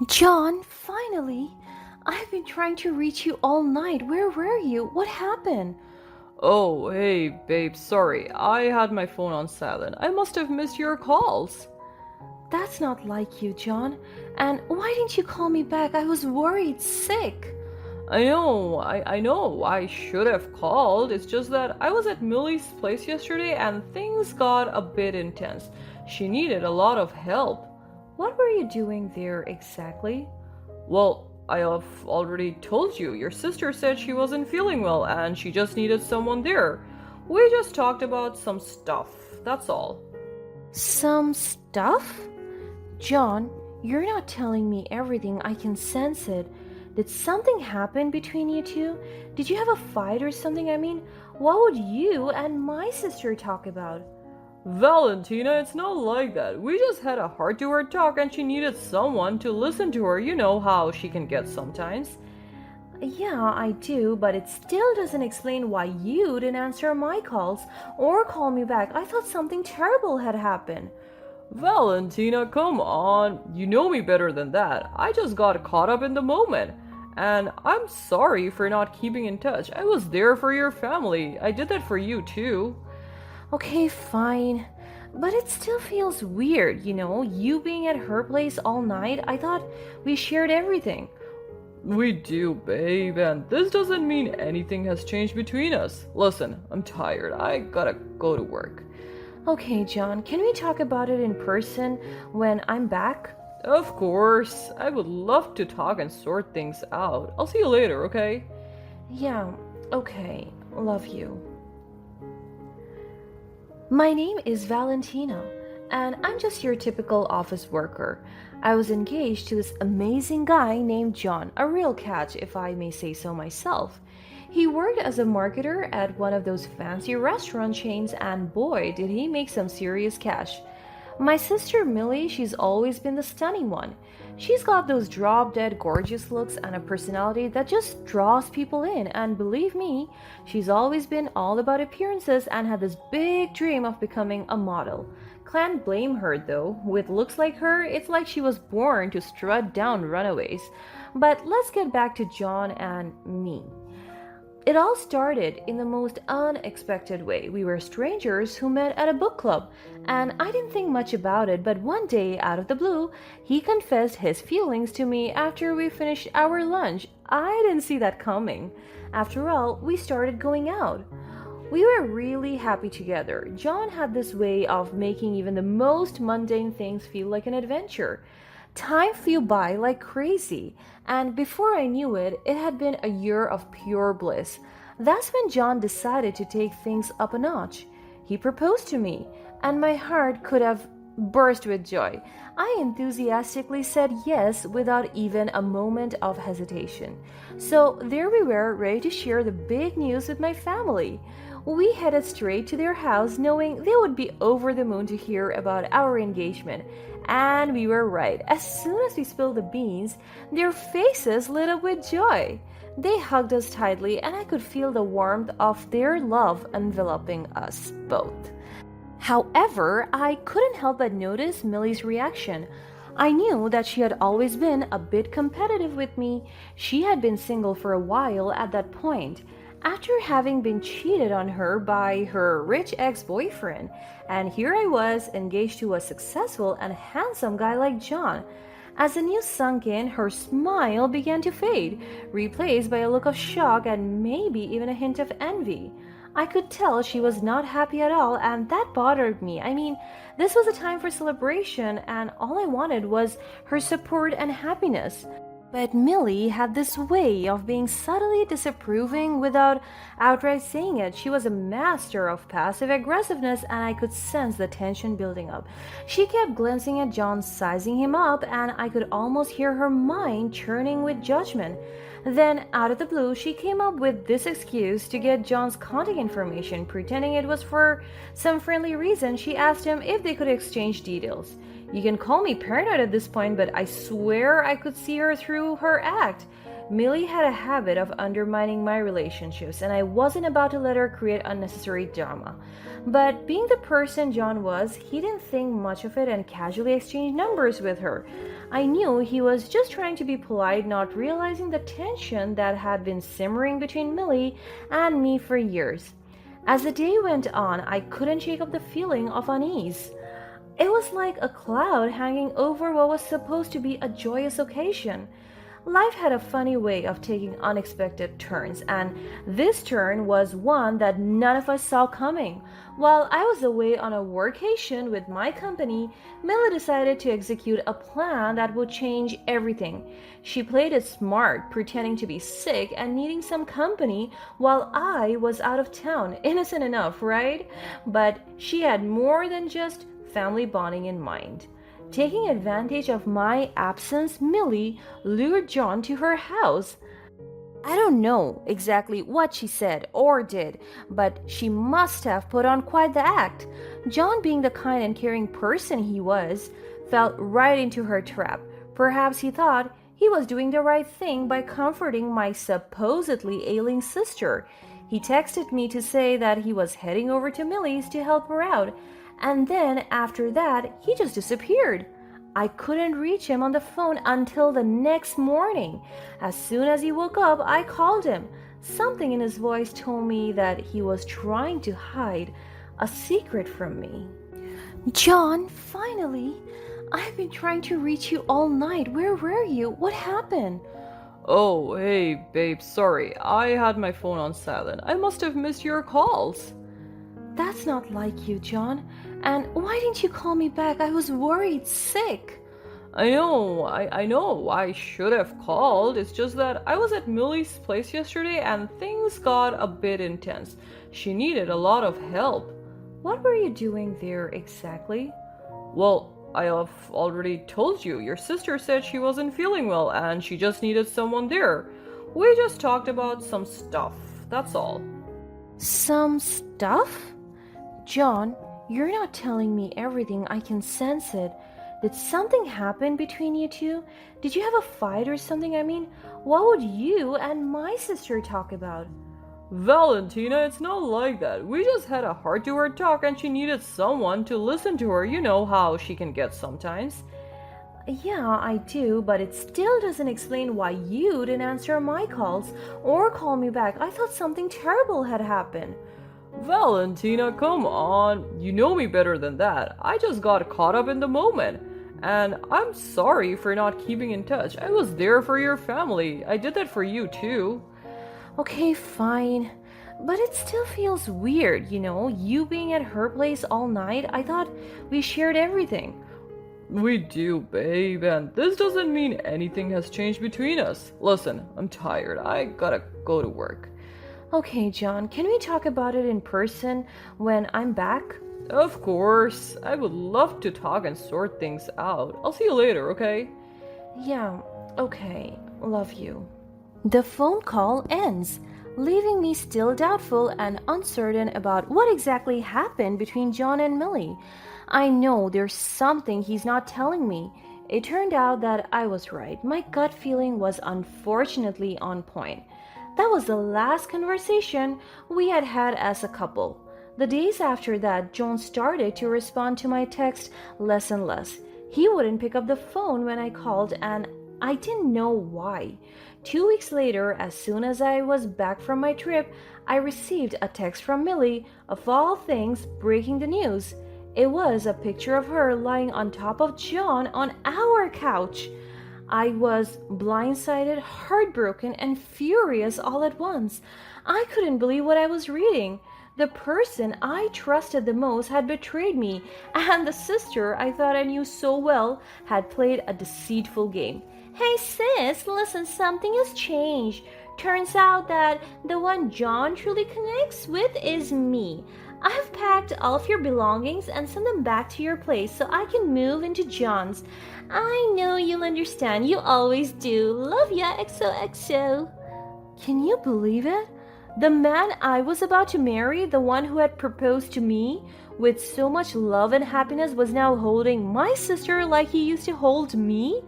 John, finally! I've been trying to reach you all night. Where were you? What happened? Oh, hey, babe, sorry. I had my phone on silent. I must have missed your calls. That's not like you, John. And why didn't you call me back? I was worried sick. I know, I should have called. It's just that I was at Millie's place yesterday and things got a bit intense. She needed a lot of help. What were you doing there exactly? Well, I have already told you. Your sister said she wasn't feeling well and she just needed someone there. We just talked about some stuff. That's all. Some stuff? John, you're not telling me everything. I can sense it. Did something happen between you two? Did you have a fight or something? I mean, what would you and my sister talk about? Valentina, it's not like that. We just had a heart to heart talk and she needed someone to listen to her. You know how she can get sometimes. Yeah, I do, but it still doesn't explain why you didn't answer my calls or call me back. I thought something terrible had happened. Valentina, come on. You know me better than that. I just got caught up in the moment. And I'm sorry for not keeping in touch. I was there for your family. I did that for you too. Okay, fine. But it still feels weird, you being at her place all night. I thought we shared everything. We do, babe, and this doesn't mean anything has changed between us. Listen, I'm tired. I gotta go to work. Okay, John, can we talk about it in person when I'm back? Of course. I would love to talk and sort things out. I'll see you later, okay? Yeah, okay. Love you. My name is Valentina, and I'm just your typical office worker. I was engaged to this amazing guy named John, a real catch, if I may say so myself. He worked as a marketer at one of those fancy restaurant chains, and boy, did he make some serious cash. My sister Millie, she's always been the stunning one. She's got those drop dead gorgeous looks and a personality that just draws people in, and believe me, she's always been all about appearances and had this big dream of becoming a model. Can't blame her though. With looks like her, it's like she was born to strut down runaways. But let's get back to John and me. It all started in the most unexpected way. We were strangers who met at a book club, and I didn't think much about it, but one day, out of the blue, he confessed his feelings to me after we finished our lunch. I didn't see that coming. After all, we started going out. We were really happy together. John had this way of making even the most mundane things feel like an adventure. Time flew by like crazy, and before I knew it, it had been a year of pure bliss. That's when John decided to take things up a notch. He proposed to me, and my heart could have burst with joy. I enthusiastically said yes without even a moment of hesitation. So there we were, ready to share the big news with my family. We headed straight to their house, knowing they would be over the moon to hear about our engagement. And we were right. As soon as we spilled the beans, their faces lit up with joy. They hugged us tightly, and I could feel the warmth of their love enveloping us both. However, I couldn't help but notice Millie's reaction. I knew that she had always been a bit competitive with me. She had been single for a while at that point, after having been cheated on her by her rich ex-boyfriend, and here I was engaged to a successful and handsome guy like John. As the news sunk in, her smile began to fade, replaced by a look of shock and maybe even a hint of envy. I could tell she was not happy at all, and that bothered me. I mean, this was a time for celebration, and all I wanted was her support and happiness. But Millie had this way of being subtly disapproving without outright saying it. She was a master of passive aggressiveness, and I could sense the tension building up. She kept glancing at John, sizing him up, and I could almost hear her mind churning with judgment. Then, out of the blue, she came up with this excuse to get John's contact information. Pretending it was for some friendly reason, she asked him if they could exchange details. You can call me paranoid at this point, but I swear I could see her through her act. Millie had a habit of undermining my relationships, and I wasn't about to let her create unnecessary drama. But being the person John was, he didn't think much of it and casually exchanged numbers with her. I knew he was just trying to be polite, not realizing the tension that had been simmering between Millie and me for years. As the day went on, I couldn't shake off the feeling of unease. It was like a cloud hanging over what was supposed to be a joyous occasion. Life had a funny way of taking unexpected turns, and this turn was one that none of us saw coming. While I was away on a workation with my company, Mila decided to execute a plan that would change everything. She played it smart, pretending to be sick and needing some company while I was out of town. Innocent enough, right? But she had more than just family bonding in mind. Taking advantage of my absence, Millie lured John to her house. I don't know exactly what she said or did, but she must have put on quite the act. John, being the kind and caring person he was, fell right into her trap. Perhaps he thought he was doing the right thing by comforting my supposedly ailing sister. He texted me to say that he was heading over to Millie's to help her out. And then after that, he just disappeared. I couldn't reach him on the phone until the next morning. As soon as he woke up, I called him. Something in his voice told me that he was trying to hide a secret from me. John, finally! I've been trying to reach you all night. Where were you? What happened? Oh, hey, babe, sorry. I had my phone on silent. I must have missed your calls. That's not like you, John. And why didn't you call me back? I was worried, sick. I know, I should have called. It's just that I was at Millie's place yesterday and things got a bit intense. She needed a lot of help. What were you doing there exactly? Well, I have already told you. Your sister said she wasn't feeling well and she just needed someone there. We just talked about some stuff, that's all. Some stuff? John, you're not telling me everything. I can sense it. Did something happen between you two? Did you have a fight or something? I mean, what would you and my sister talk about? Valentina, it's not like that. We just had a heart-to-heart talk and she needed someone to listen to her. You know how she can get sometimes. Yeah, I do, but it still doesn't explain why you didn't answer my calls or call me back. I thought something terrible had happened. Valentina, come on. You know me better than that. I just got caught up in the moment. And I'm sorry for not keeping in touch. I was there for your family. I did that for you too. Okay, fine. But it still feels weird, you being at her place all night. I thought we shared everything. We do, babe, and this doesn't mean anything has changed between us. Listen, I'm tired. I gotta go to work. Okay, John, can we talk about it in person when I'm back? Of course. I would love to talk and sort things out. I'll see you later, okay? Yeah, okay. Love you. The phone call ends, leaving me still doubtful and uncertain about what exactly happened between John and Millie. I know there's something he's not telling me. It turned out that I was right. My gut feeling was unfortunately on point. That was the last conversation we had had as a couple. The days after that, John started to respond to my text less and less. He wouldn't pick up the phone when I called, and I didn't know why. 2 weeks later, as soon as I was back from my trip, I received a text from Millie, of all things, breaking the news. It was a picture of her lying on top of John on our couch. I was blindsided, heartbroken, and furious all at once. I couldn't believe what I was reading. The person I trusted the most had betrayed me, and the sister I thought I knew so well had played a deceitful game. Hey sis, listen, something has changed. Turns out that the one John truly connects with is me. I've packed all of your belongings and sent them back to your place so I can move into John's. I know you'll understand. You always do. Love ya, XOXO. Can you believe it? The man I was about to marry, the one who had proposed to me with so much love and happiness, was now holding my sister like he used to hold me?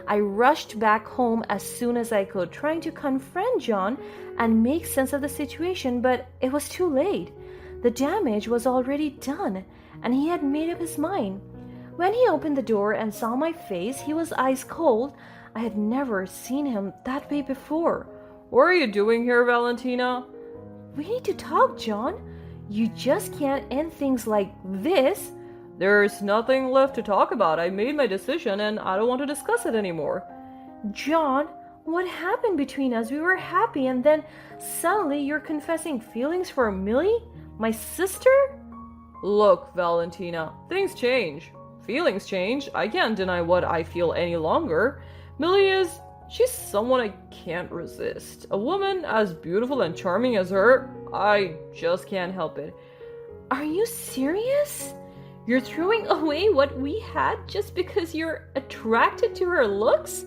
I rushed back home as soon as I could, trying to confront John and make sense of the situation, but it was too late. The damage was already done, and he had made up his mind. When he opened the door and saw my face, he was ice cold. I had never seen him that way before. What are you doing here, Valentina? We need to talk, John. You just can't end things like this. There's nothing left to talk about. I made my decision and I don't want to discuss it anymore. John, what happened between us? We were happy and then suddenly you're confessing feelings for Millie, my sister? Look, Valentina, things change. Feelings change. I can't deny what I feel any longer. She's someone I can't resist. A woman as beautiful and charming as her, I just can't help it. Are you serious? You're throwing away what we had just because you're attracted to her looks?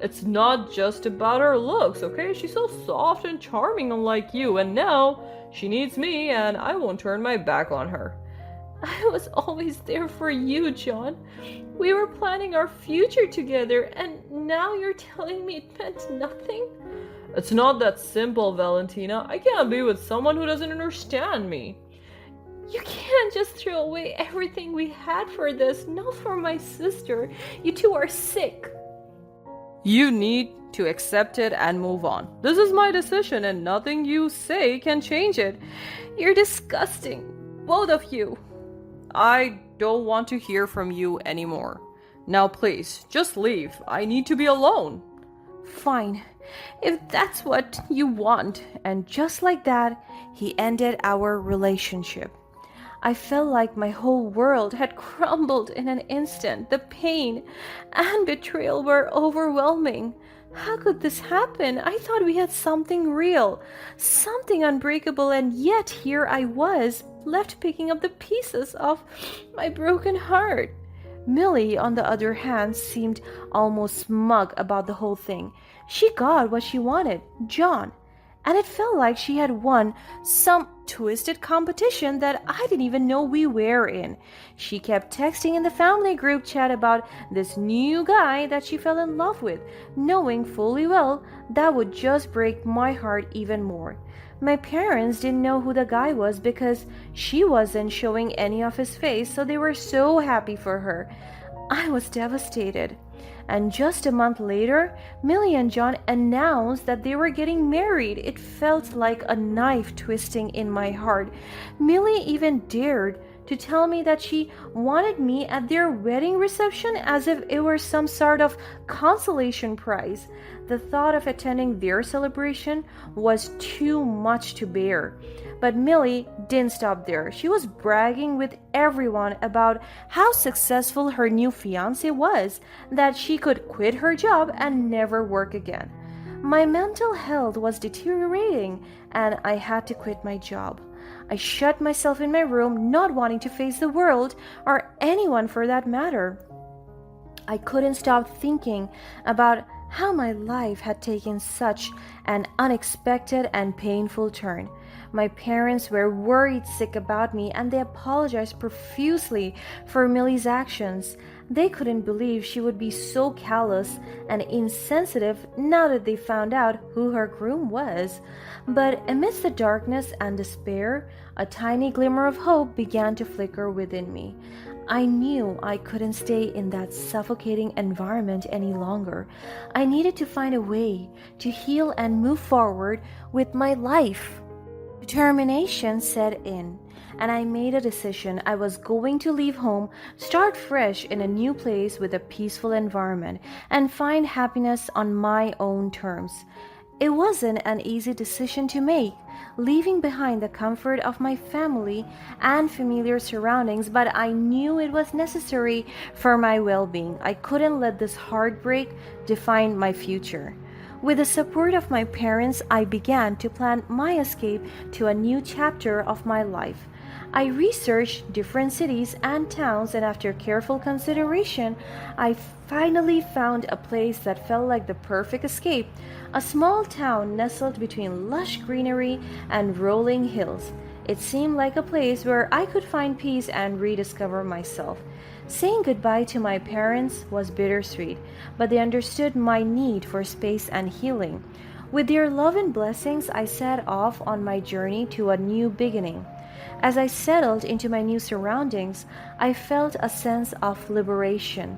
It's not just about her looks, okay? She's so soft and charming, unlike you, and now she needs me, and I won't turn my back on her. I was always there for you, John. We were planning our future together, and now you're telling me it meant nothing? It's not that simple, Valentina. I can't be with someone who doesn't understand me. You can't just throw away everything we had for this, not for my sister. You two are sick. You need to accept it and move on. This is my decision, and nothing you say can change it. You're disgusting, both of you. I don't want to hear from you anymore. Now please, just leave. I need to be alone. Fine, if that's what you want. And just like that, he ended our relationship. I felt like my whole world had crumbled in an instant. The pain and betrayal were overwhelming. How could this happen? I thought we had something real, something unbreakable, and yet here I was, left picking up the pieces of my broken heart. Millie, on the other hand, seemed almost smug about the whole thing. She got what she wanted, John, and it felt like she had won some twisted competition that I didn't even know we were in. She kept texting in the family group chat about this new guy that she fell in love with, knowing fully well that would just break my heart even more. My parents didn't know who the guy was because she wasn't showing any of his face, so they were so happy for her. I was devastated. And just a month later, Millie and John announced that they were getting married. It felt like a knife twisting in my heart. Millie even dared to tell me that she wanted me at their wedding reception as if it were some sort of consolation prize. The thought of attending their celebration was too much to bear. But Millie didn't stop there. She was bragging with everyone about how successful her new fiancé was, that she could quit her job and never work again. My mental health was deteriorating, and I had to quit my job. I shut myself in my room, not wanting to face the world, or anyone for that matter. I couldn't stop thinking about how my life had taken such an unexpected and painful turn. My parents were worried sick about me, and they apologized profusely for Millie's actions. They couldn't believe she would be so callous and insensitive now that they found out who her groom was. But amidst the darkness and despair, a tiny glimmer of hope began to flicker within me. I knew I couldn't stay in that suffocating environment any longer. I needed to find a way to heal and move forward with my life. Determination set in, and I made a decision. I was going to leave home, start fresh in a new place with a peaceful environment, and find happiness on my own terms. It wasn't an easy decision to make, leaving behind the comfort of my family and familiar surroundings, but I knew it was necessary for my well-being. I couldn't let this heartbreak define my future. With the support of my parents, I began to plan my escape to a new chapter of my life. I researched different cities and towns, and after careful consideration, I finally found a place that felt like the perfect escape, a small town nestled between lush greenery and rolling hills. It seemed like a place where I could find peace and rediscover myself. Saying goodbye to my parents was bittersweet, but they understood my need for space and healing. With their love and blessings, I set off on my journey to a new beginning. As I settled into my new surroundings, I felt a sense of liberation.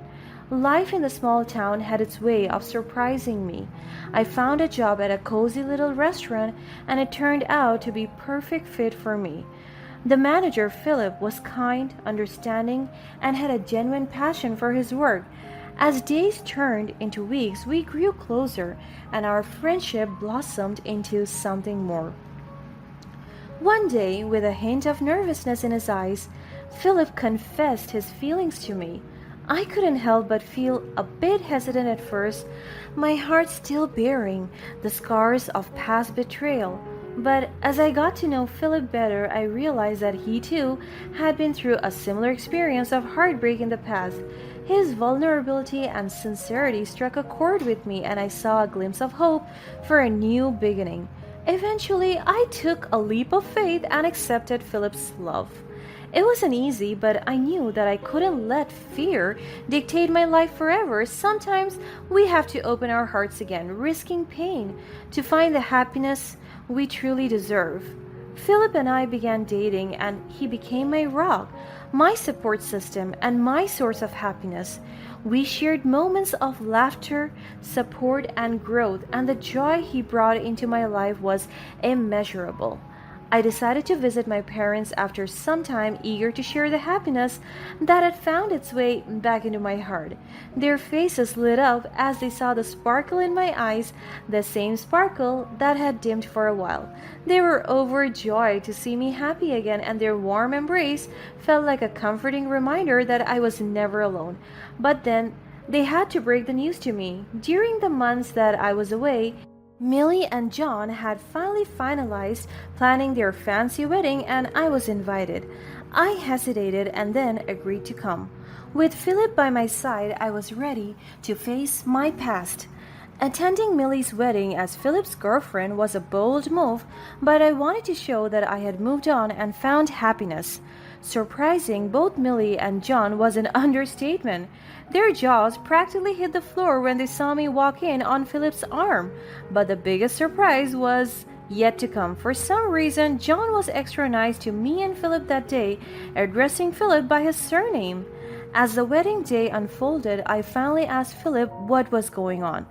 Life in the small town had its way of surprising me. I found a job at a cozy little restaurant, and it turned out to be perfect fit for me. The manager, Philip, was kind, understanding, and had a genuine passion for his work. As days turned into weeks, we grew closer, and our friendship blossomed into something more. One day, with a hint of nervousness in his eyes, Philip confessed his feelings to me. I couldn't help but feel a bit hesitant at first, my heart still bearing the scars of past betrayal. But as I got to know Philip better, I realized that he too had been through a similar experience of heartbreak in the past. His vulnerability and sincerity struck a chord with me, and I saw a glimpse of hope for a new beginning. Eventually, I took a leap of faith and accepted Philip's love. It wasn't easy, but I knew that I couldn't let fear dictate my life forever. Sometimes we have to open our hearts again, risking pain, to find the happiness we truly deserve. Philip and I began dating, and he became my rock, my support system, and my source of happiness. We shared moments of laughter, support, and growth, and the joy he brought into my life was immeasurable. I decided to visit my parents after some time, eager to share the happiness that had found its way back into my heart. Their faces lit up as they saw the sparkle in my eyes, the same sparkle that had dimmed for a while. They were overjoyed to see me happy again, and their warm embrace felt like a comforting reminder that I was never alone. But then, they had to break the news to me. During the months that I was away, Millie and John had finally finalized planning their fancy wedding, and I was invited. I hesitated and then agreed to come. With Philip by my side, I was ready to face my past. Attending Millie's wedding as Philip's girlfriend was a bold move, but I wanted to show that I had moved on and found happiness. Surprising both Millie and John was an understatement. Their jaws practically hit the floor when they saw me walk in on Philip's arm. But the biggest surprise was yet to come. For some reason, John was extra nice to me and Philip that day, addressing Philip by his surname. As the wedding day unfolded, I finally asked Philip what was going on.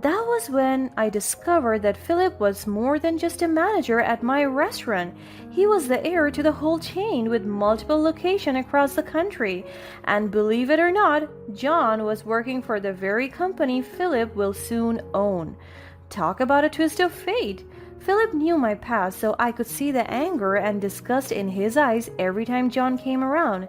That was when I discovered that Philip was more than just a manager at my restaurant. He was the heir to the whole chain with multiple locations across the country. And believe it or not, John was working for the very company Philip will soon own. Talk about a twist of fate. Philip knew my past, so I could see the anger and disgust in his eyes every time John came around.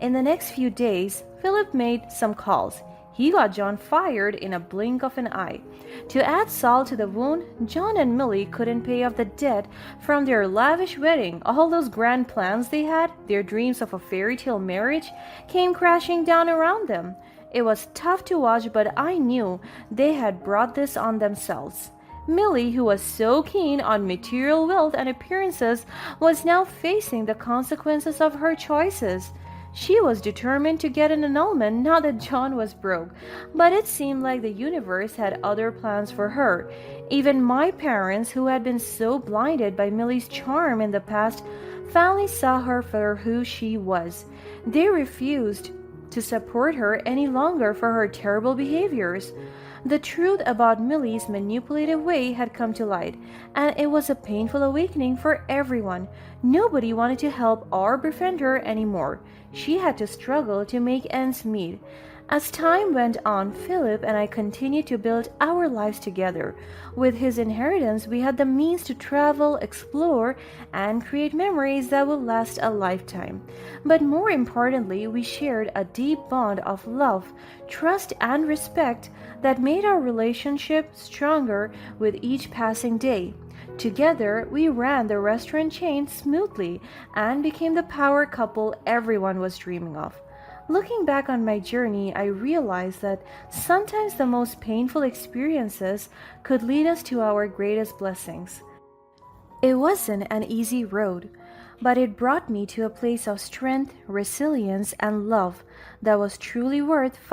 In the next few days, Philip made some calls. He got John fired in a blink of an eye. To add salt to the wound, John and Millie couldn't pay off the debt from their lavish wedding. All those grand plans they had, their dreams of a fairy tale marriage, came crashing down around them. It was tough to watch, but I knew they had brought this on themselves. Millie, who was so keen on material wealth and appearances, was now facing the consequences of her choices. She was determined to get an annulment now that John was broke, but it seemed like the universe had other plans for her. Even my parents, who had been so blinded by Millie's charm in the past, finally saw her for who she was. They refused to support her any longer for her terrible behaviors. The truth about Millie's manipulative way had come to light, and it was a painful awakening for everyone. Nobody wanted to help or befriend her anymore. She had to struggle to make ends meet. As time went on, Philip and I continued to build our lives together. With his inheritance, we had the means to travel, explore, and create memories that will last a lifetime. But more importantly, we shared a deep bond of love, trust, and respect that made our relationship stronger with each passing day. Together, we ran the restaurant chain smoothly and became the power couple everyone was dreaming of. Looking back on my journey, I realized that sometimes the most painful experiences could lead us to our greatest blessings. It wasn't an easy road, but it brought me to a place of strength, resilience, and love that was truly worth